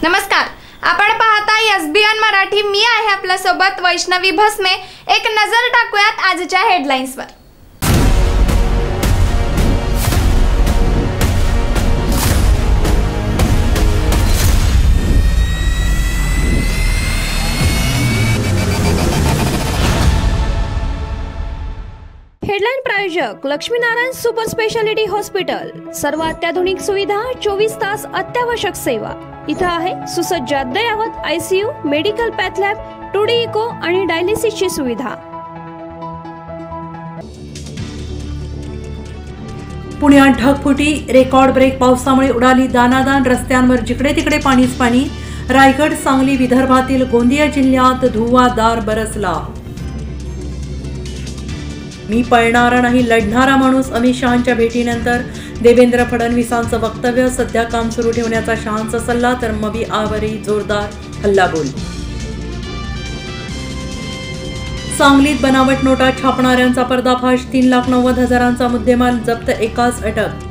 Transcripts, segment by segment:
नमस्कार, आपण पाहता SBN मराठी। मी आहे आपल्या सोबत वैष्णवी भस्मे। एक नजर टाकूयात आजच्या हेडलाईन्सवर। हेडलाइन प्रायोजक लक्ष्मीनारायण सुपर स्पेशालिटी हॉस्पिटल। सर्व अत्याधुनिक सुविधा, 24 तास अत्यावश्यक सेवा। इथं आहे सुसज्ज अद्ययावत ICU, medical path lab, 2D echo आणि डायलिसिसची सुविधा। पुण्यात ढगफुटी, रेकॉर्ड ब्रेक पावसामुळे उडाली दानादान, रस्त्यांवर जिकडे तिकडे पाणीच पाणी। रायगड, सांगली, विदर्भातील गोंदिया जिल्ह्यात धुव्वाधार बरसला। मी पळणारा नाही, लढणारा माणूस। अमित शहांच्या भेटीनंतर देवेंद्र फडणवीसांचं वक्तव्य। सध्या काम सुरू ठेवण्याचा शहांचा सल्ला, तर मविआवरही जोरदार हल्लाबोल। सांगलीत बनावट नोटा छापणाऱ्यांचा पर्दाफाश, 3,90,000चा मुद्देमाल जप्त, एकाच अटक।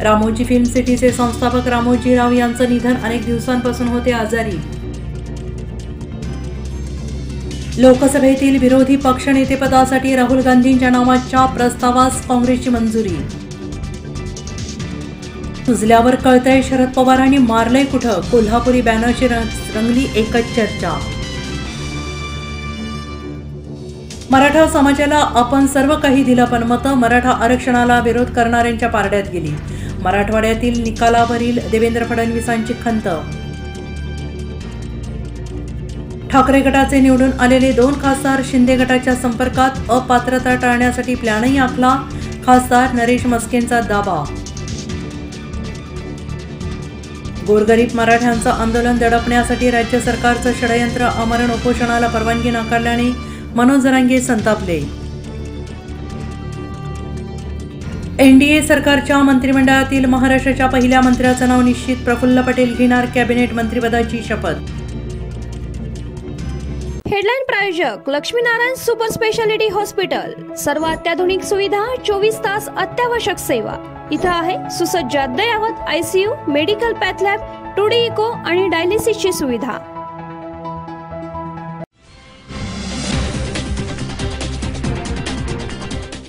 रामोजी फिल्म सिटीचे संस्थापक रामोजी राव यांचं निधन, अनेक दिवसांपासून होते आजारी। लोकसभेतील विरोधी पक्षनेतेपदासाठी राहुल गांधींच्या नावाच्या प्रस्तावास काँग्रेसची मंजुरी। सुजल्यावर कळतंय, शरद पवारांनी मारलंय कुठं? कोल्हापुरी बॅनरची रंगली एकच चर्चा। मराठा समाजाला आपण सर्व काही दिलं, पण मतं मराठा आरक्षणाला विरोध करणाऱ्यांच्या पारड्यात गेली। मराठवाड्यातील निकालावरील देवेंद्र फडणवीसांची खंत। ठाकरे गटाचे निवडून आलेले 2 खासदार शिंदे गटाच्या संपर्कात, अपात्रता टाळण्यासाठी प्लॅनही आखला। खासदार नरेश मस्केंचा दावा। गोरगरीब मराठ्यांचं आंदोलन दडपण्यासाठी राज्य सरकारचं षडयंत्र, आमरण उपोषणाला परवानगी नाकारल्याने मनोज जरांगे संतापले। NDA सरकारच्या मंत्रिमंडळातील महाराष्ट्राच्या पहिल्या मंत्र्याचं नाव निश्चित, प्रफुल्ल पटेल घेणार कॅबिनेट मंत्रिपदाची शपथ। हेडलाइन प्रायोजक लक्ष्मीनारायण सुपर स्पेशालिटी हॉस्पिटल। सर्व अत्याधुनिक सुविधा, 24 तास अत्यावश्यक सेवा। इथं आहे सुसज्ज अद्ययावत ICU, medical path lab, 2D echo आणि डायलिसिसची सुविधा।